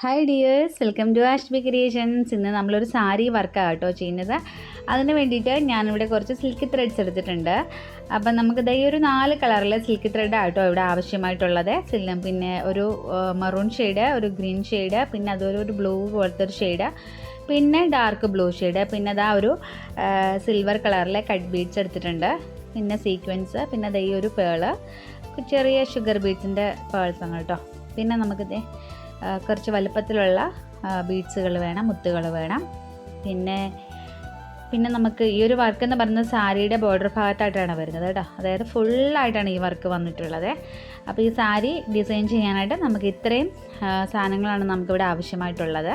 Hi dears, welcome to Ashbicreations. ഇന്ന് നമ്മളൊരു സാരി വർക്കാണ് കേട്ടോ ചെയ്യുന്നത്. അതിന് വേണ്ടിയിട്ട് ഞാനിവിടെ കുറച്ച് സിൽക്ക് ത്രെഡ്സ് എടുത്തിട്ടുണ്ട്. അപ്പം നമുക്ക് ഈ ഒരു 4 കളറിലെ സിൽക്ക് ത്രെഡാണ് കേട്ടോ ഇവിടെ ആവശ്യമായിട്ടുള്ളത്. പിന്നെ ഒരു മറൂൺ ഷെയ്ഡ്, ഒരു ഗ്രീൻ ഷെയ്ഡ്, പിന്നെ അതൊരു ബ്ലൂ പോലത്തെ ഒരു ഷെയ്ഡ്, പിന്നെ ഡാർക്ക് ബ്ലൂ ഷെയ്ഡ്, പിന്നെ അതാ ഒരു സിൽവർ കളറിലെ കട്ട് ബീഡ്സ് എടുത്തിട്ടുണ്ട്, പിന്നെ സീക്വൻസ്, പിന്നെ ഈ ഒരു പേള്, ചെറിയ ഷുഗർ ബീഡ്സിൻ്റെ പേൾസാണ് കേട്ടോ. പിന്നെ നമുക്കിത് കുറച്ച് വലുപ്പത്തിലുള്ള ബീഡ്സുകൾ വേണം, മുത്തുകൾ വേണം. പിന്നെ നമുക്ക് ഈ ഒരു വർക്ക് എന്ന് പറയുന്നത് സാരിയുടെ ബോർഡർ ഭാഗത്തായിട്ടാണ് വരുന്നത് കേട്ടോ. അതായത് ഫുള്ളായിട്ടാണ് ഈ വർക്ക് വന്നിട്ടുള്ളത്. അപ്പോൾ ഈ സാരി ഡിസൈൻ ചെയ്യാനായിട്ട് നമുക്ക് ഇത്രയും സാധനങ്ങളാണ് നമുക്കിവിടെ ആവശ്യമായിട്ടുള്ളത്.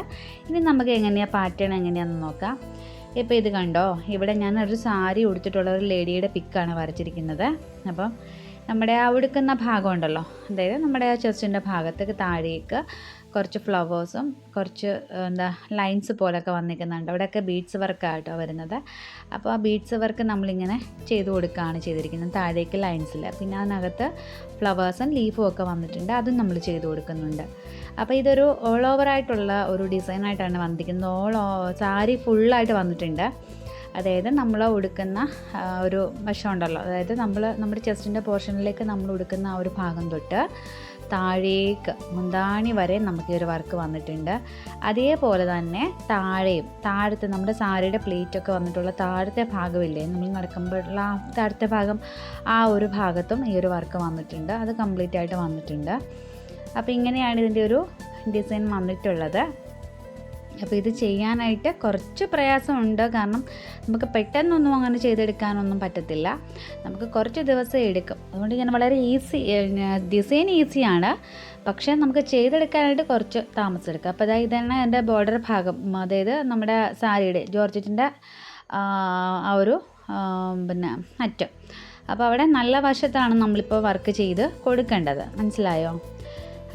ഇനി നമുക്ക് എങ്ങനെയാണ് പാറ്റേൺ എങ്ങനെയാണെന്ന് നോക്കാം. ഇപ്പോൾ ഇത് കണ്ടോ, ഇവിടെ ഞാൻ ഒരു സാരി ഉടുത്തിട്ടുള്ള ഒരു ലേഡിയുടെ പിക്കാണ് വരച്ചിരിക്കുന്നത്. അപ്പം നമ്മുടെ ആ ഉടുക്കുന്ന ഭാഗം ഉണ്ടല്ലോ, അതായത് നമ്മുടെ ആ ചെസ്റ്റിൻ്റെ ഭാഗത്തേക്ക് താഴേക്ക് കുറച്ച് ഫ്ലവേഴ്സും കുറച്ച് ലൈൻസ് പോലൊക്കെ വന്നിരിക്കുന്നുണ്ട്. അവിടെയൊക്കെ ബീഡ്സ് വർക്കായിട്ടോ വരുന്നത്. അപ്പോൾ ആ ബീഡ്സ് വർക്ക് നമ്മളിങ്ങനെ ചെയ്ത് കൊടുക്കുകയാണ് ചെയ്തിരിക്കുന്നത് താഴേക്ക് ലൈൻസിൽ. പിന്നെ അതിനകത്ത് ഫ്ലവേഴ്സും ലീഫും ഒക്കെ വന്നിട്ടുണ്ട്, അതും നമ്മൾ ചെയ്ത് കൊടുക്കുന്നുണ്ട്. അപ്പോൾ ഇതൊരു ഓൾ ഓവറായിട്ടുള്ള ഒരു ഡിസൈനായിട്ടാണ് വന്നിരിക്കുന്നത്. സാരി ഫുള്ളായിട്ട് വന്നിട്ടുണ്ട്. അതായത് നമ്മൾ ഉടുക്കുന്ന ഒരു വശം ഉണ്ടല്ലോ, അതായത് നമ്മുടെ ചെസ്റ്റിൻ്റെ പോർഷനിലേക്ക് നമ്മൾ ഉടുക്കുന്ന ആ ഒരു ഭാഗം തൊട്ട് താഴേക്ക് മുന്താണി വരെ നമുക്ക് ഈ ഒരു വർക്ക് വന്നിട്ടുണ്ട്. അതേപോലെ തന്നെ താഴത്തെ നമ്മുടെ സാരിയുടെ പ്ലേറ്റൊക്കെ വന്നിട്ടുള്ള താഴത്തെ ഭാഗമില്ലേ, നമ്മൾ നടക്കുമ്പോഴുള്ള ആ താഴത്തെ ഭാഗം, ആ ഒരു ഭാഗത്തും ഈ ഒരു വർക്ക് വന്നിട്ടുണ്ട്. അത് കംപ്ലീറ്റ് ആയിട്ട് വന്നിട്ടുണ്ട്. അപ്പോൾ ഇങ്ങനെയാണ് ഇതിൻ്റെ ഒരു ഡിസൈൻ വന്നിട്ടുള്ളത്. അപ്പോൾ ഇത് ചെയ്യാനായിട്ട് കുറച്ച് പ്രയാസമുണ്ട്, കാരണം നമുക്ക് പെട്ടെന്നൊന്നും അങ്ങനെ ചെയ്തെടുക്കാനൊന്നും പറ്റത്തില്ല. നമുക്ക് കുറച്ച് ദിവസം എടുക്കും. അതുകൊണ്ട് ഞാൻ വളരെ ഡിസൈൻ ഈസിയാണ്, പക്ഷേ നമുക്ക് ചെയ്തെടുക്കാനായിട്ട് കുറച്ച് താമസം എടുക്കും. അപ്പോൾ ഇതാണ് എൻ്റെ ബോർഡർ ഭാഗം, അതായത് നമ്മുടെ സാരിയുടെ ജോർജറ്റിൻ്റെ ആ ഒരു അറ്റം. അപ്പോൾ അവിടെ നല്ല വശത്താണ് നമ്മളിപ്പോൾ വർക്ക് ചെയ്ത് കൊടുക്കേണ്ടത്, മനസ്സിലായോ?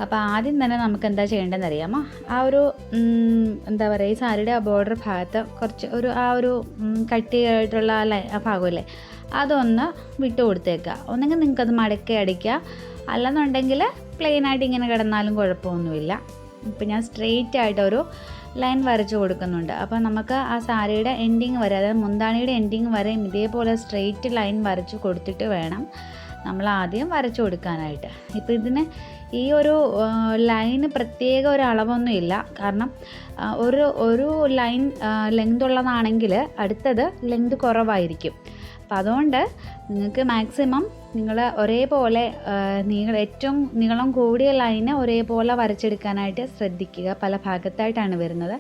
അപ്പോൾ ആദ്യം തന്നെ നമുക്ക് എന്താ ചെയ്യേണ്ടതെന്ന് അറിയാമോ, ആ ഒരു ഈ സാരിയുടെ ആ ബോർഡർ ഭാഗത്ത് കുറച്ച് ആ ഒരു കട്ടിയായിട്ടുള്ള ആ ഭാഗമല്ലേ, അതൊന്ന് വിട്ട് കൊടുത്തേക്കുക. ഒന്നെങ്കിൽ നിങ്ങൾക്കത് മടക്കി അടിക്കുക, അല്ലെന്നുണ്ടെങ്കിൽ പ്ലെയിനായിട്ട് ഇങ്ങനെ കിടന്നാലും കുഴപ്പമൊന്നുമില്ല. ഇപ്പം ഞാൻ സ്ട്രെയിറ്റ് ആയിട്ടൊരു ലൈൻ വരച്ച് കൊടുക്കുന്നുണ്ട്. അപ്പോൾ നമുക്ക് ആ സാരിയുടെ എൻഡിങ് വരെ, അതായത് മുന്താണിയുടെ എൻഡിങ് വരെയും ഇതേപോലെ സ്ട്രെയിറ്റ് ലൈൻ വരച്ച് കൊടുത്തിട്ട് വേണം നമ്മൾ ആദ്യം വരച്ചു കൊടുക്കാനായിട്ട്. ഇപ്പോൾ ഇതിന് ഈ ഒരു ലൈന് പ്രത്യേക ഒരു അളവൊന്നുമില്ല, കാരണം ഒരു ലൈൻ ലെങ്ത് ഉള്ളതാണെങ്കിൽ അടുത്തത് ലെങ്ത് കുറവായിരിക്കും. അപ്പോൾ അതുകൊണ്ട് നിങ്ങൾക്ക് മാക്സിമം നിങ്ങൾ ഒരേപോലെ ഏറ്റവും നീളം കൂടിയ ലൈന് ഒരേപോലെ വരച്ചെടുക്കാനായിട്ട് ശ്രദ്ധിക്കുക. പല ഭാഗത്തായിട്ടാണ് വരുന്നത്.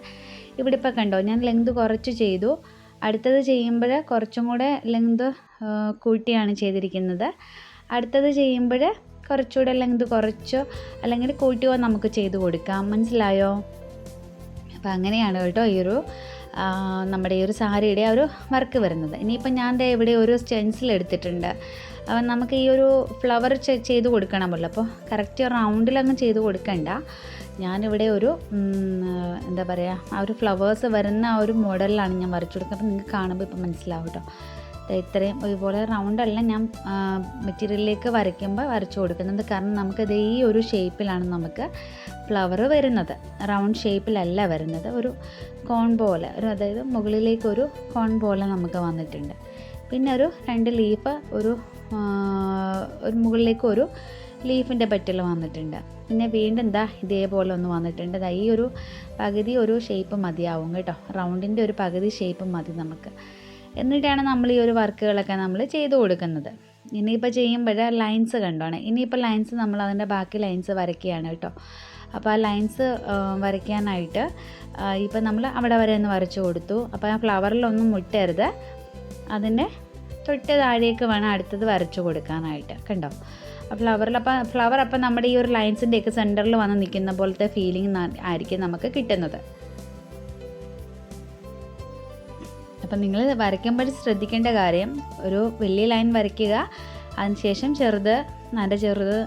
ഇവിടെ ഇപ്പോൾ കണ്ടോ, ഞാൻ ലെങ്ത് കുറച്ച് ചെയ്തു. അടുത്തത് ചെയ്യുമ്പോൾ കുറച്ചും കൂടെ ലെങ്ത് കൂട്ടിയാണ് ചെയ്തിരിക്കുന്നത്. അടുത്തത് ചെയ്യുമ്പോൾ കുറച്ചുകൂടെ ലെങ്ത് കുറച്ചോ അല്ലെങ്കിൽ കൂട്ടിയോ നമുക്ക് ചെയ്ത് കൊടുക്കാം, മനസ്സിലായോ? അപ്പോൾ അങ്ങനെയാണ് കേട്ടോ ഈ ഒരു നമ്മുടെ ഈ ഒരു സാരിയുടെ ഒരു വർക്ക് വരുന്നത്. ഇനിയിപ്പോൾ ഞാൻ ഇവിടെ ഒരു സ്റ്റെൻസിൽ എടുത്തിട്ടുണ്ട്. അപ്പം നമുക്ക് ഈ ഒരു ഫ്ലവർ ചെയ്ത് കൊടുക്കണമല്ലോ. അപ്പോൾ കറക്റ്റ് റൗണ്ടിലങ്ങ് ചെയ്ത് കൊടുക്കണ്ട. ഞാനിവിടെ ഒരു ആ ഒരു ഫ്ലവേഴ്സ് വരുന്ന ആ ഒരു മോഡലിലാണ് ഞാൻ വരച്ചു കൊടുക്കുക. അപ്പോൾ നിങ്ങൾക്ക് കാണുമ്പോൾ ഇപ്പോൾ മനസ്സിലാവും കേട്ടോ. ഇത്രയും ഒരുപോലെ റൗണ്ടല്ല ഞാൻ മെറ്റീരിയലിലേക്ക് വരച്ചു കൊടുക്കുന്നത്, കാരണം നമുക്കത് ഈ ഒരു ഷേപ്പിലാണ് നമുക്ക് ഫ്ലവർ വരുന്നത്. റൗണ്ട് ഷേപ്പിലല്ല വരുന്നത്, ഒരു കോൺ പോലെ, അതായത് മുകളിലേക്കൊരു കോൺ പോലെ നമുക്ക് വന്നിട്ടുണ്ട്. പിന്നെ ഒരു 2 ലീഫ്, ഒരു മുകളിലേക്ക് ഒരു ലീഫിൻ്റെ പെറ്റൽ വന്നിട്ടുണ്ട്. പിന്നെ വീണ്ടും ഇതേപോലെ ഒന്ന് വന്നിട്ടുണ്ട്. ഈ ഒരു പകുതി ഒരു ഷേപ്പ് മതിയാവും കേട്ടോ, റൗണ്ടിൻ്റെ ഒരു പകുതി ഷേപ്പ് മതി നമുക്ക്. എന്നിട്ടാണ് നമ്മൾ ഈ ഒരു വർക്കുകളൊക്കെ നമ്മൾ ചെയ്ത് കൊടുക്കുന്നത്. ഇനിയിപ്പോൾ ചെയ്യുമ്പോൾ ലൈൻസ് കണ്ടോണേ. ഇനിയിപ്പോൾ ലൈൻസ് നമ്മൾ അതിൻ്റെ ബാക്കി ലൈൻസ് വരയ്ക്കുകയാണ് കേട്ടോ. അപ്പോൾ ആ ലൈൻസ് വരയ്ക്കാനായിട്ട് ഇപ്പോൾ നമ്മൾ അവിടെ വരെ ഒന്ന് വരച്ചു കൊടുത്തു. അപ്പോൾ ആ ഫ്ലവറിലൊന്നും മുട്ടരുത്, അതിൻ്റെ തൊട്ട് താഴേക്ക് വേണം അടുത്തത് വരച്ചു കൊടുക്കാനായിട്ട്. കണ്ടോ, ഫ്ലവർ അപ്പം നമ്മുടെ ഈ ഒരു ലൈൻസിൻ്റെയൊക്കെ സെൻറ്ററിൽ വന്ന് നിൽക്കുന്ന പോലത്തെ ഫീലിംഗ് ആയിരിക്കും നമുക്ക് കിട്ടുന്നത്. അപ്പം നിങ്ങൾ വരയ്ക്കുമ്പോൾ ശ്രദ്ധിക്കേണ്ട കാര്യം, ഒരു വലിയ ലൈൻ വരയ്ക്കുക, അതിനുശേഷം ചെറുത്, അതിൻ്റെ ചെറുത്,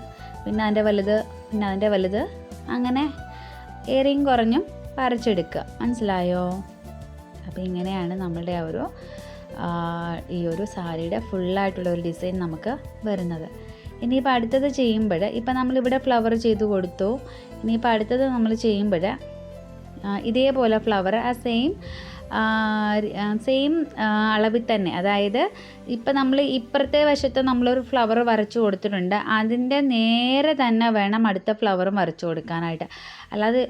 പിന്നെ അതിൻ്റെ വലുത്, പിന്നെ അതിൻ്റെ വലുത്, അങ്ങനെ ഏറെയും കുറഞ്ഞും വരച്ചെടുക്കുക, മനസ്സിലായോ? അപ്പോൾ ഇങ്ങനെയാണ് നമ്മളുടെ ഈ ഒരു സാരിയുടെ ഫുള്ളായിട്ടുള്ള ഒരു ഡിസൈൻ നമുക്ക് വരുന്നത്. ഇനിയിപ്പോൾ അടുത്തത് ചെയ്യുമ്പോൾ ഇപ്പം നമ്മളിവിടെ ഫ്ലവർ ചെയ്ത് കൊടുത്തു. ഇനിയിപ്പോൾ അടുത്തത് നമ്മൾ ചെയ്യുമ്പോൾ ഇതേപോലെ ഫ്ലവർ ആ സെയിം അളവിൽ തന്നെ, അതായത് ഇപ്പം നമ്മൾ ഇപ്പുറത്തെ വശത്ത് നമ്മളൊരു ഫ്ലവർ വരച്ചു കൊടുത്തിട്ടുണ്ട്, അതിൻ്റെ നേരെ തന്നെ വേണം അടുത്ത ഫ്ലവറും വരച്ചു കൊടുക്കാനായിട്ട്. അല്ലാതെ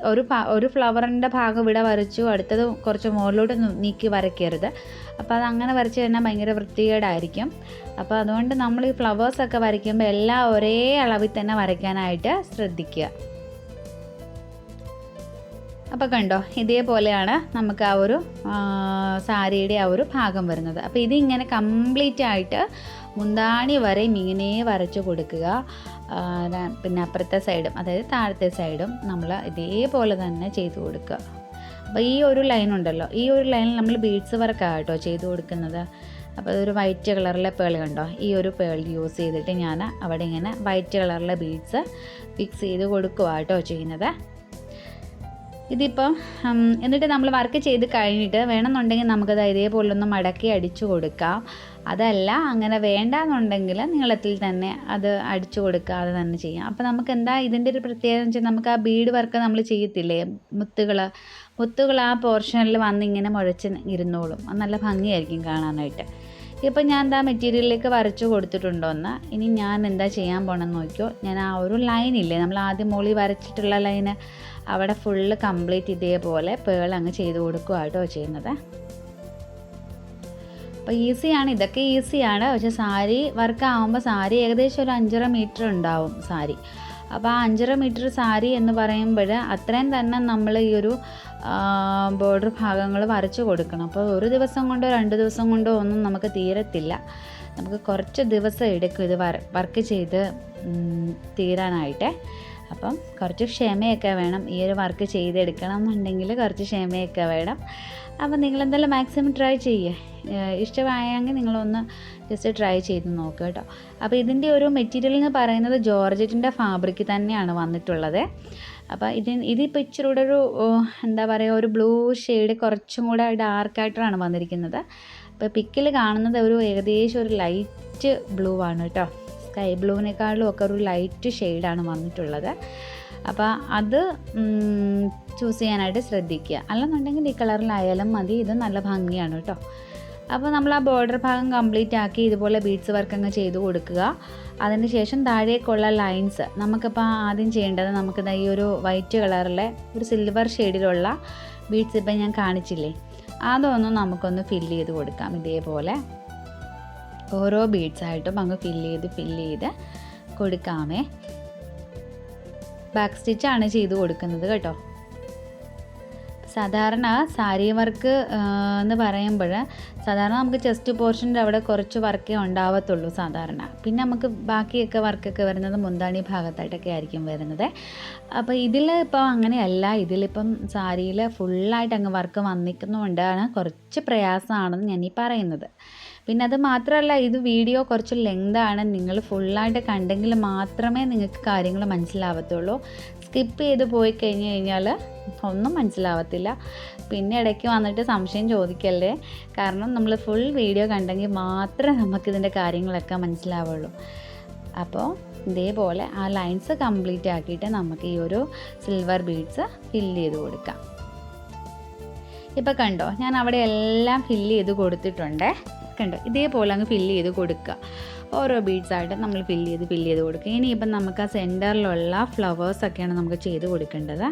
ഒരു ഫ്ലവറിൻ്റെ ഭാഗം ഇവിടെ വരച്ചു അടുത്തത് കുറച്ച് മുകളിലോട്ട് നീക്കി വരയ്ക്കരുത്. അപ്പോൾ അതങ്ങനെ വരച്ച് കഴിഞ്ഞാൽ ഭയങ്കര വൃത്തികേടായിരിക്കും. അപ്പോൾ അതുകൊണ്ട് നമ്മൾ ഈ ഫ്ലവേഴ്സൊക്കെ വരയ്ക്കുമ്പോൾ എല്ലാം ഒരേ അളവിൽ തന്നെ വരയ്ക്കാനായിട്ട് ശ്രദ്ധിക്കുക. അപ്പോൾ കണ്ടോ, ഇതേപോലെയാണ് നമുക്ക് ആ ഒരു സാരിയുടെ ആ ഒരു ഭാഗം വരുന്നത്. അപ്പോൾ ഇതിങ്ങനെ കംപ്ലീറ്റ് ആയിട്ട് മുന്താണി വരെയും ഇങ്ങനെ വരച്ച് കൊടുക്കുക. പിന്നെ അപ്പുറത്തെ സൈഡും അതായത് താഴത്തെ സൈഡും നമ്മൾ ഇതേപോലെ തന്നെ ചെയ്ത് കൊടുക്കുക. അപ്പോൾ ഈ ഒരു ലൈൻ ഉണ്ടല്ലോ, ഈ ഒരു ലൈനിൽ നമ്മൾ ബീഡ്സ് വർക്കാണ് കേട്ടോ ചെയ്ത് കൊടുക്കുന്നത്. അപ്പോൾ അതൊരു വൈറ്റ് കളറിലെ പേൾ കണ്ടോ, ഈ ഒരു പേൾ യൂസ് ചെയ്തിട്ട് ഞാൻ അവിടെ ഇങ്ങനെ വൈറ്റ് കളറിലെ ബീഡ്സ് ഫിക്സ് ചെയ്ത് കൊടുക്കുക കേട്ടോ ചെയ്യുന്നത്. ഇതിപ്പം എന്നിട്ട് നമ്മൾ വർക്ക് ചെയ്ത് കഴിഞ്ഞിട്ട് വേണമെന്നുണ്ടെങ്കിൽ നമുക്കത് ഇതേപോലൊന്ന് മടക്കി അടിച്ചു കൊടുക്കാം. അതല്ല അങ്ങനെ വേണ്ടാന്നുണ്ടെങ്കിൽ നീളത്തിൽ തന്നെ അത് അടിച്ചു കൊടുക്കാതെ തന്നെ ചെയ്യാം. അപ്പോൾ നമുക്ക് എന്താ ഇതിൻ്റെ ഒരു പ്രത്യേകത എന്ന് വെച്ചാൽ, നമുക്ക് ആ ബീഡ് വർക്ക് നമ്മൾ ചെയ്യത്തില്ലേ, മുത്തുകൾ ആ പോർഷനിൽ വന്നിങ്ങനെ മുഴച്ച് ഇരുന്നോളും. അത് നല്ല ഭംഗിയായിരിക്കും കാണാനായിട്ട്. ഇപ്പം ഞാൻ എന്താ മെറ്റീരിയലിലേക്ക് വരച്ചു കൊടുത്തിട്ടുണ്ടോയെന്ന്. ഇനി ഞാൻ എന്താ ചെയ്യാൻ പോകണമെന്ന് നോക്കിയോ, ഞാൻ ആ ഒരു ലൈനില്ലേ നമ്മൾ ആദ്യം മുകളിൽ വരച്ചിട്ടുള്ള ലൈന്, അവിടെ ഫുള്ള് കംപ്ലീറ്റ് ഇതേപോലെ പേൾ അങ്ങ് ചെയ്ത് കൊടുക്കുക കേട്ടോ ചെയ്യുന്നത്. അപ്പോൾ ഈസിയാണ്, ഇതൊക്കെ ഈസിയാണ്. പക്ഷേ സാരി വർക്ക് ആകുമ്പോൾ സാരി ഏകദേശം ഒരു 5.5 മീറ്റർ ഉണ്ടാവും സാരി. അപ്പോൾ ആ 5.5 മീറ്റർ സാരി എന്ന് പറയുമ്പോൾ അത്രയും തന്നെ നമ്മൾ ഈ ഒരു ബോർഡർ ഭാഗങ്ങൾ വരച്ച് കൊടുക്കണം. അപ്പോൾ ഒരു ദിവസം കൊണ്ടോ 2 ദിവസം കൊണ്ടോ ഒന്നും നമുക്ക് തീരത്തില്ല. നമുക്ക് കുറച്ച് ദിവസം എടുക്കും ഇത് വർക്ക് ചെയ്ത് തീരാനായിട്ട്. അപ്പം കുറച്ച് ക്ഷമയൊക്കെ വേണം. ഈ ഒരു വർക്ക് ചെയ്തെടുക്കണം എന്നുണ്ടെങ്കിൽ കുറച്ച് ക്ഷമയൊക്കെ വേണം. അപ്പം നിങ്ങളെന്തായാലും മാക്സിമം ട്രൈ ചെയ്യുക. ഇഷ്ടമായെങ്കിൽ നിങ്ങളൊന്ന് ജസ്റ്റ് ട്രൈ ചെയ്ത് നോക്കുക കേട്ടോ. അപ്പോൾ ഇതിൻ്റെ ഒരു മെറ്റീരിയൽ എന്ന് പറയുന്നത് ജോർജറ്റിൻ്റെ ഫാബ്രിക് തന്നെയാണ് വന്നിട്ടുള്ളത്. അപ്പോൾ ഇതിപ്പോൾ ഇച്ചിരി കൂടെ ഒരു എന്താ പറയുക, ഒരു ബ്ലൂ ഷെയ്ഡ് കുറച്ചും കൂടെ ഡാർക്കായിട്ടാണ് വന്നിരിക്കുന്നത്. അപ്പോൾ പിക്കിൽ കാണുന്നത് ഒരു ഏകദേശം ഒരു ലൈറ്റ് ബ്ലൂ ആണ് കേട്ടോ. സ്കൈ ബ്ലൂവിനേക്കാളും ഒക്കെ ഒരു ലൈറ്റ് ഷെയ്ഡാണ് വന്നിട്ടുള്ളത്. അപ്പോൾ അത് ചൂസ് ചെയ്യാനായിട്ട് ശ്രദ്ധിക്കുക. അല്ലെന്നുണ്ടെങ്കിൽ ഈ കളറിലായാലും മതി, ഇത് നല്ല ഭംഗിയാണ് കേട്ടോ. അപ്പോൾ നമ്മൾ ആ ബോർഡർ ഭാഗം കംപ്ലീറ്റ് ആക്കി ഇതുപോലെ ബീഡ്സ് വർക്ക് അങ്ങ് ചെയ്ത് കൊടുക്കുക. അതിന് ശേഷം താഴേക്കുള്ള ലൈൻസ് നമുക്കിപ്പോൾ ആദ്യം ചെയ്യേണ്ടത്, നമുക്കിത് ഈ ഒരു വൈറ്റ് കളറിലെ ഒരു സിൽവർ ഷെയ്ഡിലുള്ള ബീഡ്സ് ഇപ്പം ഞാൻ കാണിച്ചില്ലേ, അതൊന്നും നമുക്കൊന്ന് ഫില്ല് ചെയ്ത് കൊടുക്കാം. ഇതേപോലെ ഓരോ ബീഡ്സായിട്ടും അങ്ങ് ഫില്ല് ചെയ്ത് കൊടുക്കാമേ. ബാക്ക് സ്റ്റിച്ചാണ് ചെയ്ത് കൊടുക്കുന്നത് കേട്ടോ. സാധാരണ സാരി വർക്ക് എന്ന് പറയുമ്പോൾ സാധാരണ നമുക്ക് ചെസ്റ്റ് പോർഷൻ്റെ അവിടെ കുറച്ച് വർക്കേ ഉണ്ടാവത്തുള്ളൂ സാധാരണ. പിന്നെ നമുക്ക് ബാക്കിയൊക്കെ വർക്കൊക്കെ വരുന്നത് മുന്താണി ഭാഗത്തായിട്ടൊക്കെ ആയിരിക്കും വരുന്നത്. അപ്പോൾ ഇതിൽ ഇപ്പോൾ അങ്ങനെയല്ല. ഇതിലിപ്പം സാരിയിൽ ഫുള്ളായിട്ട് അങ്ങ് വർക്ക് വന്നിരിക്കുന്നതുകൊണ്ടാണ് കുറച്ച് പ്രയാസമാണെന്ന് ഞാൻ ഈ പറയുന്നത്. പിന്നെ അത് മാത്രമല്ല, ഇത് വീഡിയോ കുറച്ച് ലെങ്താണ്. നിങ്ങൾ ഫുള്ളായിട്ട് കണ്ടെങ്കിൽ മാത്രമേ നിങ്ങൾക്ക് കാര്യങ്ങൾ മനസ്സിലാവത്തുള്ളൂ. സ്കിപ്പ് ചെയ്ത് പോയി കഴിഞ്ഞാൽ ഒന്നും മനസ്സിലാവത്തില്ല. പിന്നെ ഇടയ്ക്ക് വന്നിട്ട് സംശയം ചോദിക്കല്ലേ. കാരണം നമ്മൾ ഫുൾ വീഡിയോ കണ്ടെങ്കിൽ മാത്രമേ നമുക്കിതിൻ്റെ കാര്യങ്ങളൊക്കെ മനസ്സിലാവുള്ളൂ. അപ്പോൾ ഇതേപോലെ ആ ലൈൻസ് കംപ്ലീറ്റ് ആക്കിയിട്ട് നമുക്ക് ഈ ഒരു സിൽവർ ബീഡ്സ് ഫില്ല് ചെയ്ത് കൊടുക്കാം. ഇപ്പോൾ കണ്ടോ, ഞാൻ അവിടെ എല്ലാം ഫില്ല് ചെയ്ത് കൊടുത്തിട്ടുണ്ട്. കണ്ടോ, ഇതേപോലെ അങ്ങ് ഫില്ല് ചെയ്ത് കൊടുക്കുക. ഓരോ ബീഡ്സായിട്ട് നമ്മൾ ഫില്ല് ചെയ്ത് കൊടുക്കുക. ഇനിയിപ്പം നമുക്ക് ആ സെൻറ്ററിലുള്ള ഫ്ലവേഴ്സൊക്കെയാണ് നമുക്ക് ചെയ്ത് കൊടുക്കേണ്ടത്.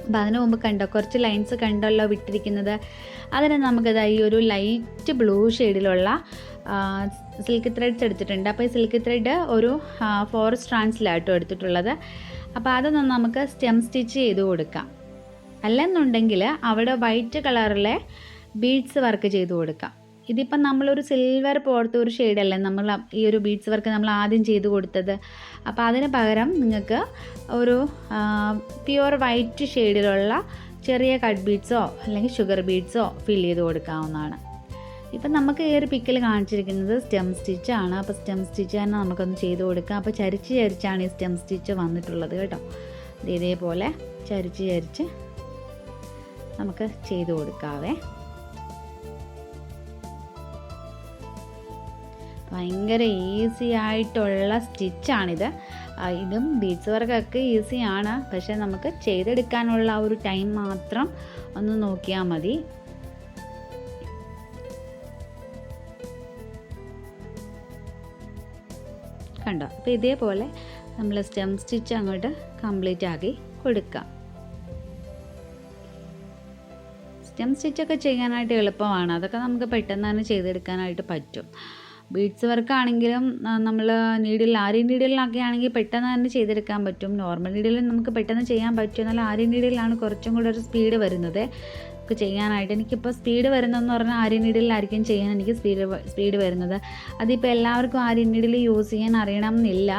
അപ്പോൾ അതിന് മുമ്പ് കണ്ടോ, കുറച്ച് ലൈൻസ് കണ്ടല്ലോ വിട്ടിരിക്കുന്നത്. അതിന് നമുക്കത് ഈ ഒരു ലൈറ്റ് ബ്ലൂ ഷെയ്ഡിലുള്ള സിൽക്ക് ത്രെഡ്സ് എടുത്തിട്ടുണ്ട്. അപ്പോൾ ഈ സിൽക്ക് ത്രെഡ് ഒരു 4 സ്ട്രാൻഡ്സിലാട്ടോ എടുത്തിട്ടുള്ളത്. അപ്പോൾ അതൊന്ന് നമുക്ക് സ്റ്റെം സ്റ്റിച്ച് ചെയ്ത് കൊടുക്കാം. അല്ലെന്നുണ്ടെങ്കിൽ അവിടെ വൈറ്റ് കളറിലെ ബീഡ്സ് വർക്ക് ചെയ്ത് കൊടുക്കാം. ഇതിപ്പം നമ്മളൊരു സിൽവർ പോലത്തെ ഒരു ഷെയ്ഡല്ലേ നമ്മൾ ഈ ഒരു ബീഡ്സ് വർക്ക് നമ്മൾ ആദ്യം ചെയ്ത് കൊടുത്തത്. അപ്പോൾ അതിന് പകരം നിങ്ങൾക്ക് ഒരു പ്യുവർ വൈറ്റ് ഷെയ്ഡിലുള്ള ചെറിയ കട്ട് ബീഡ്സോ അല്ലെങ്കിൽ ഷുഗർ ബീഡ്സോ ഫില്ല് ചെയ്ത് കൊടുക്കാവുന്നതാണ്. ഇപ്പം നമുക്ക് ഈ ഒരു പിക്കിൽ കാണിച്ചിരിക്കുന്നത് സ്റ്റെം സ്റ്റിച്ചാണ്. അപ്പോൾ സ്റ്റെം സ്റ്റിച്ച് തന്നെ നമുക്കൊന്ന് ചെയ്ത് കൊടുക്കാം. അപ്പോൾ ചരിച്ചാണ് ഈ സ്റ്റെം സ്റ്റിച്ച് വന്നിട്ടുള്ളത് കേട്ടോ. ഇതേപോലെ ചരിച്ച് നമുക്ക് ചെയ്ത് കൊടുക്കാവേ. ഭയങ്കര ഈസി ആയിട്ടുള്ള സ്റ്റിച്ചാണിത്. ഇതും ബീഡ്സ് വർക്കൊക്കെ ഈസിയാണ്, പക്ഷേ നമുക്ക് ചെയ്തെടുക്കാനുള്ള ആ ഒരു ടൈം മാത്രം ഒന്ന് നോക്കിയാൽ മതി. കണ്ടോ? അപ്പോൾ ഇതേപോലെ നമ്മൾ സ്റ്റെം സ്റ്റിച്ച് അങ്ങോട്ട് കംപ്ലീറ്റ് ആക്കി കൊടുക്കാം. സ്റ്റെം സ്റ്റിച്ചൊക്കെ ചെയ്യാനായിട്ട് എളുപ്പമാണ്, അതൊക്കെ നമുക്ക് പെട്ടെന്ന് തന്നെ ചെയ്തെടുക്കാനായിട്ട് പറ്റും. ബീഡ്സ് വർക്കാണെങ്കിലും നമ്മൾ ആരി നീഡിലൊക്കെ ആണെങ്കിൽ പെട്ടെന്ന് തന്നെ ചെയ്തെടുക്കാൻ പറ്റും. നോർമൽ നീഡിലും നമുക്ക് പെട്ടെന്ന് ചെയ്യാൻ പറ്റും, എന്നാൽ ആരി നീഡിലാണ് കുറച്ചും കൂടെ ഒരു സ്പീഡ് വരുന്നത് നമുക്ക് ചെയ്യാനായിട്ട്. എനിക്കിപ്പോൾ സ്പീഡ് വരുന്നതെന്ന് പറഞ്ഞാൽ ആരി നീഡിലായിരിക്കും ചെയ്യാൻ എനിക്ക് സ്പീഡ് വരുന്നത്. അതിപ്പോൾ എല്ലാവർക്കും ആരി നീഡിൽ യൂസ് ചെയ്യാൻ അറിയണം എന്നില്ല.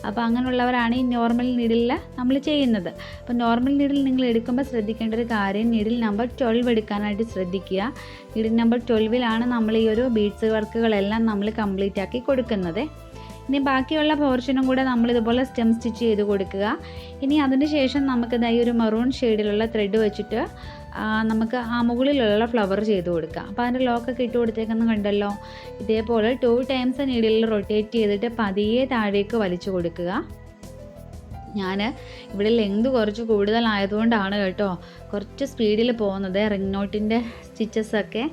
അപ്പോൾ അങ്ങനെയുള്ളവരാണ് ഈ നോർമൽ നീഡിലിൽ നമ്മൾ ചെയ്യുന്നത്. അപ്പോൾ നോർമൽ നീഡിൽ നിങ്ങൾ എടുക്കുമ്പോൾ ശ്രദ്ധിക്കേണ്ട ഒരു കാര്യം, നീഡിൽ നമ്പർ 12 എടുക്കാനായിട്ട് ശ്രദ്ധിക്കുക. നീഡിൽ നമ്പർ 12ലാണ് നമ്മൾ ഈ ഒരു ബീഡ്സ് വർക്കുകളെല്ലാം നമ്മൾ കംപ്ലീറ്റ് ആക്കി കൊടുക്കുന്നത്. ഇനി ബാക്കിയുള്ള പോർഷനും കൂടെ നമ്മളിതുപോലെ സ്റ്റെം സ്റ്റിച്ച് ചെയ്ത് കൊടുക്കുക. ഇനി അതിന് ശേഷം നമുക്കിത് ഈ ഒരു മെറൂൺ ഷെയ്ഡിലുള്ള ത്രെഡ് വെച്ചിട്ട് നമുക്ക് ആ മുകളിലുള്ള ഫ്ലവർ ചെയ്ത് കൊടുക്കാം. അപ്പോൾ അതിൻ്റെ ലോക്കൊക്കെ ഇട്ട് കൊടുത്തേക്കെന്ന് കണ്ടല്ലോ. ഇതേപോലെ 2 ടൈംസ് നീഡിലിൽ റൊട്ടേറ്റ് ചെയ്തിട്ട് പതിയെ താഴേക്ക് വലിച്ചു കൊടുക്കുക. ഞാൻ ഇവിടെ ലെങ്ത് കുറച്ച് കൂടുതലായതുകൊണ്ടാണ് കേട്ടോ കുറച്ച് സ്പീഡിൽ പോകുന്നത് റിംഗ് നോട്ടിൻ്റെ സ്റ്റിച്ചസൊക്കെ.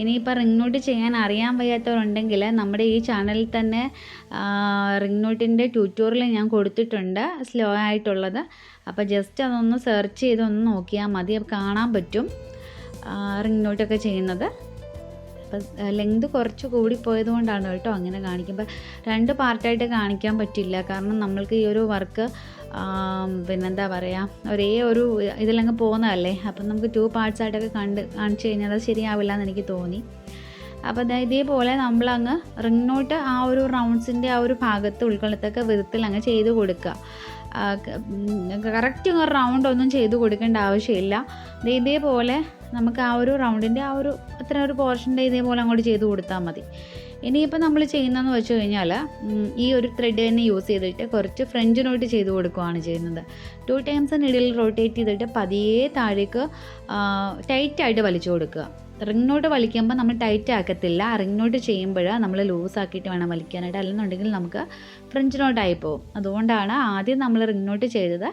ഇനിയിപ്പോൾ റിംഗ് നോട്ട് ചെയ്യാൻ അറിയാൻ വയ്യാത്തവരുണ്ടെങ്കിൽ നമ്മുടെ ഈ ചാനലിൽ തന്നെ റിംഗ് നോട്ടിൻ്റെ ട്യൂട്ടോറിയൽ ഞാൻ കൊടുത്തിട്ടുണ്ട്, സ്ലോ ആയിട്ടുള്ളത്. അപ്പോൾ ജസ്റ്റ് അതൊന്ന് സെർച്ച് ചെയ്തൊന്ന് നോക്കിയാൽ മതി, അപ്പോൾ കാണാൻ പറ്റും റിംഗ് നോട്ടൊക്കെ ചെയ്യുന്നത്. അപ്പോൾ ലെങ്ത് കുറച്ച് കൂടിപ്പോയത് കൊണ്ടാണ് കേട്ടോ അങ്ങനെ കാണിക്കുമ്പോൾ. 2 പാർട്ടായിട്ട് കാണിക്കാൻ പറ്റില്ല, കാരണം നമ്മൾക്ക് ഈ ഒരു വർക്ക് പിന്നെന്താ പറയുക ഒരേ ഒരു ഇതിലങ്ങ് പോകുന്നതല്ലേ. അപ്പം നമുക്ക് 2 പാർട്സായിട്ടൊക്കെ കാണിച്ചു കഴിഞ്ഞാൽ അത് ശരിയാവില്ല എന്ന് എനിക്ക് തോന്നി. അപ്പോൾ ഇതേപോലെ നമ്മളങ്ങ് റിംഗ് നോട്ട് ആ ഒരു റൗണ്ട്സിൻ്റെ ആ ഒരു ഭാഗത്ത് ഉൾക്കൊള്ളത്തക്ക വിധത്തിൽ അങ്ങ് ചെയ്ത് കൊടുക്കുക. കറക്റ്റ് റൗണ്ട് ഒന്നും ചെയ്ത് കൊടുക്കേണ്ട ആവശ്യമില്ല. ഇതേപോലെ നമുക്ക് ആ ഒരു റൗണ്ടിൻ്റെ ആ ഒരു അത്ര ഒരു പോർഷൻ്റെ ഇതേപോലെ അങ്ങോട്ട് ചെയ്ത് കൊടുത്താൽ മതി. ഇനിയിപ്പോൾ നമ്മൾ ചെയ്യുന്നതെന്ന് വെച്ച് കഴിഞ്ഞാൽ ഈ ഒരു ത്രെഡ് തന്നെ യൂസ് ചെയ്തിട്ട് കുറച്ച് ഫ്രഞ്ച് നോട്ട് ചെയ്ത് കൊടുക്കുകയാണ് ചെയ്യുന്നത്. 2 ടൈംസ് നീഡിൽ റൊട്ടേറ്റ് ചെയ്തിട്ട് പതിയെ താഴേക്ക് ടൈറ്റായിട്ട് വലിച്ചു കൊടുക്കുക. റിംഗ് നോട്ട് വലിക്കുമ്പോൾ നമ്മൾ ടൈറ്റ് ആക്കത്തില്ല, റിംഗ് നോട്ട് ചെയ്യുമ്പോൾ നമ്മൾ ലൂസാക്കിയിട്ട് വേണം വലിക്കാനായിട്ട്, അല്ലെന്നുണ്ടെങ്കിൽ നമുക്ക് ഫ്രഞ്ച് നോട്ടായി പോകും. അതുകൊണ്ടാണ് ആദ്യം നമ്മൾ റിംഗ് നോട്ട് ചെയ്തത്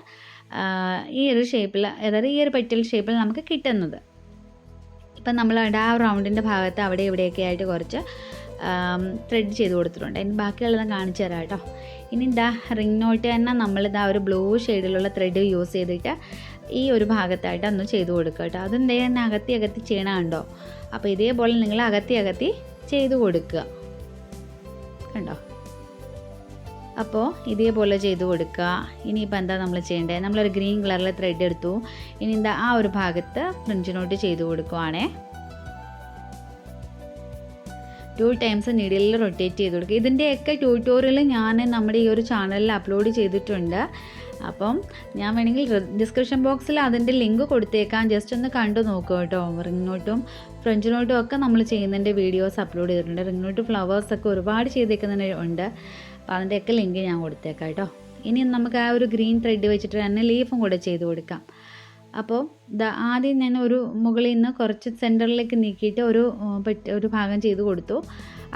ഈ ഒരു ഷേപ്പിൽ, അതായത് ഈ ഒരു പെറ്റൽ ഷേപ്പിൽ നമുക്ക് കിട്ടുന്നത്. ഇപ്പം നമ്മൾ ആ റൗണ്ടിൻ്റെ ഭാഗത്ത് അവിടെ ഇവിടെയൊക്കെ ആയിട്ട് കുറച്ച് ത്രെഡ് ചെയ്ത് കൊടുത്തിട്ടുണ്ട്. അതിന് ബാക്കിയുള്ളത് കാണിച്ചു തരാം കേട്ടോ. ഇനി റിംഗ് നോട്ട് തന്നെ നമ്മളിതാ ഒരു ബ്ലൂ ഷെയ്ഡിലുള്ള ത്രെഡ് യൂസ് ചെയ്തിട്ട് ഈ ഒരു ഭാഗത്തായിട്ട് ഒന്ന് ചെയ്ത് കൊടുക്കുക കേട്ടോ. അതെന്തേ തന്നെ അകത്തി ചെയ്യണമുണ്ടോ. അപ്പോൾ ഇതേപോലെ നിങ്ങൾ അകത്തി ചെയ്ത് കൊടുക്കുക കണ്ടോ. അപ്പോൾ ഇതേപോലെ ചെയ്ത് കൊടുക്കുക. ഇനിയിപ്പോൾ എന്താ നമ്മൾ ചെയ്യേണ്ടത്, നമ്മളൊരു ഗ്രീൻ കളറിലെ ത്രെഡ് എടുത്തു. ഇനി എന്താ ആ ഒരു ഭാഗത്ത് ഫ്രഞ്ച് നോട്ട് ചെയ്ത് കൊടുക്കുവാണേ. 2 ടൈംസ് നീഡിലിൽ റൊട്ടേറ്റ് ചെയ്ത് കൊടുക്കുക. ഇതിൻ്റെയൊക്കെ ട്യൂട്ടോറിയൽ ഞാൻ നമ്മുടെ ഈ ഒരു ചാനലിൽ അപ്ലോഡ് ചെയ്തിട്ടുണ്ട്. അപ്പം ഞാൻ വേണമെങ്കിൽ ഡിസ്ക്രിപ്ഷൻ ബോക്സിൽ അതിൻ്റെ ലിങ്ക് കൊടുത്തേക്കാം, ജസ്റ്റ് ഒന്ന് കണ്ടു നോക്കുക കേട്ടോ. റിംഗ് നോട്ടും ഫ്രഞ്ച് നോട്ടും ഒക്കെ നമ്മൾ ചെയ്യുന്നതിൻ്റെ വീഡിയോസ് അപ്ലോഡ് ചെയ്തിട്ടുണ്ട്. റിംഗ് നോട്ട് ഫ്ലവേഴ്സൊക്കെ ഒരുപാട് ചെയ്തേക്കുന്നുണ്ട്. അപ്പോൾ അതിൻ്റെയൊക്കെ ലിങ്ക് ഞാൻ കൊടുത്തേക്കാം കേട്ടോ. ഇനി നമുക്ക് ആ ഒരു ഗ്രീൻ ത്രെഡ് വെച്ചിട്ട് തന്നെ ലീഫും കൂടെ ചെയ്ത് കൊടുക്കാം. അപ്പോൾ ആദ്യം ഞാൻ ഒരു മുകളിൽ നിന്ന് കുറച്ച് സെൻറ്ററിലേക്ക് നീക്കിയിട്ട് ഒരു ഭാഗം ചെയ്ത് കൊടുത്തു.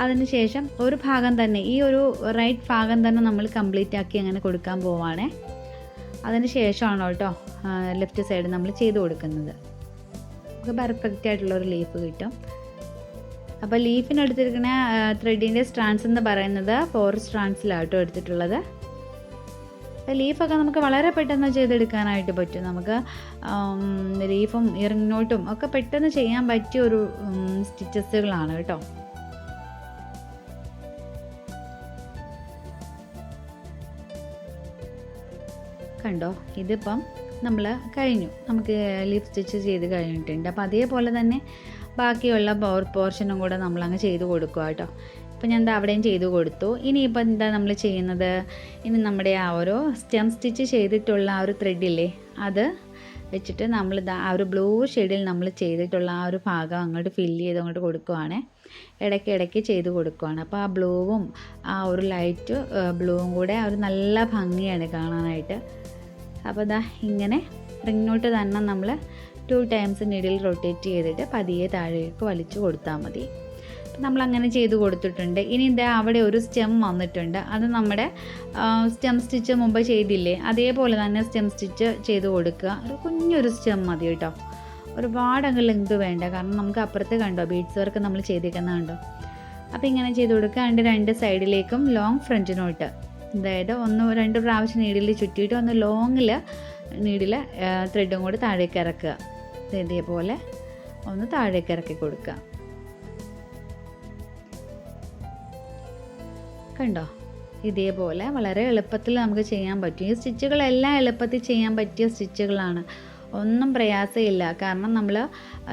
അതിന് ശേഷം ഒരു ഭാഗം തന്നെ ഈ ഒരു റൈറ്റ് ഭാഗം തന്നെ നമ്മൾ കംപ്ലീറ്റ് ആക്കി അങ്ങനെ കൊടുക്കാൻ പോവാണേ. അതിന് ശേഷമാണ് കേട്ടോ ലെഫ്റ്റ് സൈഡ് നമ്മൾ ചെയ്ത് കൊടുക്കുന്നത്. നമുക്ക് പെർഫെക്റ്റ് ആയിട്ടുള്ളൊരു ലീഫ് കിട്ടും. അപ്പോൾ ലീഫിനെടുത്തിരിക്കുന്ന ത്രെഡിൻ്റെ സ്ട്രാൻഡ്സ് എന്ന് പറയുന്നത് 4 സ്ട്രാൻഡ്സിലാട്ടോ എടുത്തിട്ടുള്ളത്. ലീഫൊക്കെ നമുക്ക് വളരെ പെട്ടെന്ന് ചെയ്തെടുക്കാനായിട്ട് പറ്റും. നമുക്ക് ലീഫും റിംഗ് നോട്ടും ഒക്കെ പെട്ടെന്ന് ചെയ്യാൻ പറ്റിയ ഒരു സ്റ്റിച്ചസുകളാണ് കേട്ടോ. കണ്ടോ, ഇതിപ്പം നമ്മൾ കഴിഞ്ഞു, നമുക്ക് ലീഫ് സ്റ്റിച്ച് ചെയ്ത് കഴിഞ്ഞിട്ടുണ്ട്. അപ്പോൾ അതേപോലെ തന്നെ ബാക്കിയുള്ള പോർഷനും കൂടെ നമ്മളങ്ങ് ചെയ്ത് കൊടുക്കുക കേട്ടോ. അപ്പോൾ ഞാൻ അവിടെയും ചെയ്ത് കൊടുത്തു. ഇനിയിപ്പോൾ എന്താ നമ്മൾ ചെയ്യുന്നത്, ഇനി നമ്മുടെ ആ ഒരു സ്റ്റെം സ്റ്റിച്ച് ചെയ്തിട്ടുള്ള ആ ഒരു ത്രെഡില്ലേ അത് വെച്ചിട്ട് നമ്മൾ ആ ഒരു ബ്ലൂ ഷെയ്ഡിൽ നമ്മൾ ചെയ്തിട്ടുള്ള ആ ഒരു ഭാഗം അങ്ങോട്ട് ഫില്ല് ചെയ്ത് അങ്ങോട്ട് കൊടുക്കുവാണ്. ഇടയ്ക്ക് ചെയ്ത് കൊടുക്കുവാണ്. അപ്പോൾ ആ ബ്ലൂവും ആ ഒരു ലൈറ്റ് ബ്ലൂവും കൂടെ ഒരു നല്ല ഭംഗിയാണ് കാണാനായിട്ട്. അപ്പോൾ ഇങ്ങനെ റിംഗ് നോട്ട് തന്നെ നമ്മൾ 2 ടൈംസ് നീഡിൽ റൊട്ടേറ്റ് ചെയ്തിട്ട് പതിയെ താഴേക്ക് വലിച്ചു കൊടുത്താൽ മതി. നമ്മളങ്ങനെ ചെയ്ത് കൊടുത്തിട്ടുണ്ട്. ഇനി ഇതാ അവിടെ ഒരു സ്റ്റെം വന്നിട്ടുണ്ട്. അത് നമ്മുടെ സ്റ്റെം സ്റ്റിച്ച് മുമ്പ് ചെയ്തില്ലേ, അതേപോലെ തന്നെ സ്റ്റെം സ്റ്റിച്ച് ചെയ്ത് കൊടുക്കുക. ഒരു കുഞ്ഞൊരു സ്റ്റെം മതി കേട്ടോ, ഒരുപാട് അങ്ങ് ലെങ്ത് വേണ്ട. കാരണം നമുക്ക് അപ്പുറത്ത് കണ്ടോ ബീഡ്സ് വർക്ക് നമ്മൾ ചെയ്തേക്കുന്നത് കണ്ടോ. അപ്പോൾ ഇങ്ങനെ ചെയ്ത് കൊടുക്കുക. അതിൻ്റെ 2 സൈഡിലേക്കും ലോങ് ഫ്രഞ്ച് നോട്ട്, അതായത് 1-2 പ്രാവശ്യം നീഡിൽ ചുറ്റിയിട്ട് ഒന്ന് ലോങ്ങിൽ നീഡിൽ ത്രെഡും കൂടി താഴേക്ക് ഇറക്കുക. ഇതേപോലെ ഒന്ന് താഴേക്ക് ഇറക്കി കൊടുക്കുക. കണ്ടോ, ഇതേപോലെ വളരെ എളുപ്പത്തിൽ നമുക്ക് ചെയ്യാൻ പറ്റും. ഈ സ്റ്റിച്ചുകളെല്ലാം എളുപ്പത്തിൽ ചെയ്യാൻ പറ്റിയ സ്റ്റിച്ചുകളാണ്, ഒന്നും പ്രയാസമില്ല. കാരണം നമ്മൾ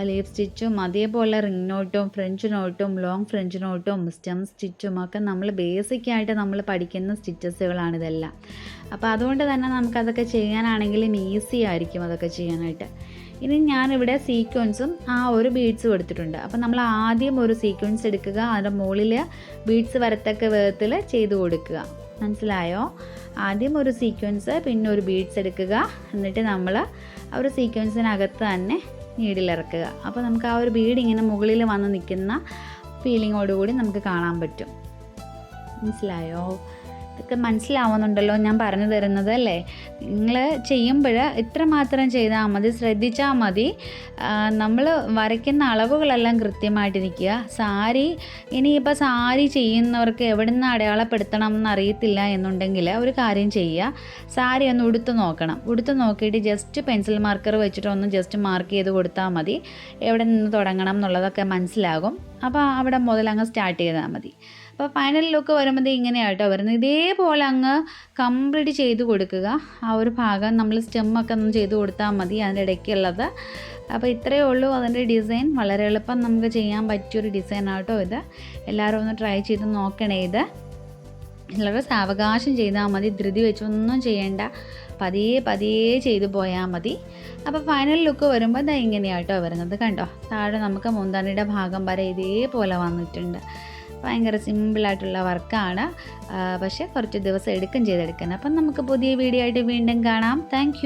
ലീഫ് സ്റ്റിച്ചും അതേപോലെ റിംഗ് നോട്ടും ഫ്രഞ്ച് നോട്ടും ലോങ് ഫ്രഞ്ച് നോട്ടും സ്റ്റെം സ്റ്റിച്ചും ഒക്കെ നമ്മൾ ബേസിക്കായിട്ട് നമ്മൾ പഠിക്കുന്ന സ്റ്റിച്ചസുകളാണിതെല്ലാം. അപ്പോൾ അതുകൊണ്ട് തന്നെ നമുക്കതൊക്കെ ചെയ്യാനാണെങ്കിലും ഈസി ആയിരിക്കും അതൊക്കെ ചെയ്യാനായിട്ട്. ഇനി ഞാനിവിടെ സീക്വൻസും ആ ഒരു ബീഡ്സും എടുത്തിട്ടുണ്ട്. അപ്പോൾ നമ്മൾ ആദ്യം ഒരു സീക്വൻസ് എടുക്കുക, അതിൻ്റെ മുകളിൽ ബീഡ്സ് വരത്തക്ക വിധത്തിൽ ചെയ്ത് കൊടുക്കുക. മനസ്സിലായോ? ആദ്യം ഒരു സീക്വൻസ്, പിന്നെ ഒരു ബീഡ്സ് എടുക്കുക, എന്നിട്ട് നമ്മൾ ആ ഒരു സീക്വൻസിനകത്ത് തന്നെ നീഡിലിറക്കുക. അപ്പോൾ നമുക്ക് ആ ഒരു ബീഡ് ഇങ്ങനെ മുകളിൽ വന്ന് നിൽക്കുന്ന ഫീലിങ്ങോടുകൂടി നമുക്ക് കാണാൻ പറ്റും. മനസ്സിലായോ? ഇതൊക്കെ മനസ്സിലാവുന്നുണ്ടല്ലോ ഞാൻ പറഞ്ഞു തരുന്നത് അല്ലേ? നിങ്ങൾ ചെയ്യുമ്പോൾ ഇത്രമാത്രം ചെയ്താൽ മതി, ശ്രദ്ധിച്ചാൽ മതി. നമ്മൾ വരയ്ക്കുന്ന അളവുകളെല്ലാം കൃത്യമായിട്ടിരിക്കുക. ഇനിയിപ്പോൾ സാരി ചെയ്യുന്നവർക്ക് എവിടെ നിന്ന് അടയാളപ്പെടുത്തണം എന്നറിയത്തില്ല എന്നുണ്ടെങ്കിൽ ഒരു കാര്യം ചെയ്യുക, സാരി ഒന്ന് ഉടുത്ത് നോക്കണം. ഉടുത്ത് നോക്കിയിട്ട് ജസ്റ്റ് പെൻസിൽ മാർക്കർ വെച്ചിട്ട് ഒന്ന് ജസ്റ്റ് മാർക്ക് ചെയ്ത് കൊടുത്താൽ മതി. എവിടെ നിന്ന് തുടങ്ങണം എന്നുള്ളതൊക്കെ മനസ്സിലാകും. അപ്പോൾ അവിടെ മുതൽ അങ്ങ് സ്റ്റാർട്ട് ചെയ്താൽ മതി. അപ്പോൾ ഫൈനൽ ലുക്ക് വരുമ്പോൾ ഇങ്ങനെയാട്ടോ വരുന്നത്. ഇതേപോലെ അങ്ങ് കംപ്ലീറ്റ് ചെയ്ത് കൊടുക്കുക. ആ ഒരു ഭാഗം നമ്മൾ സ്റ്റെമ്മൊക്കെ ഒന്ന് ചെയ്ത് കൊടുത്താൽ മതി, അതിൻ്റെ ഇടയ്ക്കുള്ളത്. അപ്പോൾ ഇത്രയേ ഉള്ളൂ അതിൻ്റെ ഡിസൈൻ. വളരെ എളുപ്പം നമുക്ക് ചെയ്യാൻ പറ്റിയൊരു ഡിസൈനാട്ടോ ഇത്. എല്ലാവരും ഒന്ന് ട്രൈ ചെയ്ത് നോക്കണേ. ഇത് വളരെ സാവകാശം ചെയ്താൽ മതി, ധൃതി വെച്ചൊന്നും ചെയ്യേണ്ട, പതിയെ ചെയ്തു പോയാൽ മതി. അപ്പോൾ ഫൈനൽ ലുക്ക് വരുമ്പോൾ ഇതാ ഇങ്ങനെയാട്ടോ വരുന്നത്. കണ്ടോ, താഴെ നമുക്ക് മുന്താണിയുടെ ഭാഗം വരെ ഇതേപോലെ വന്നിട്ടുണ്ട്. ഭയങ്കര സിമ്പിളായിട്ടുള്ള വർക്കാണ്, പക്ഷേ കുറച്ച് ദിവസം എടുക്കും ചെയ്തെടുക്കാൻ. അപ്പം നമുക്ക് പുതിയ വീഡിയോ ആയിട്ട് വീണ്ടും കാണാം. താങ്ക്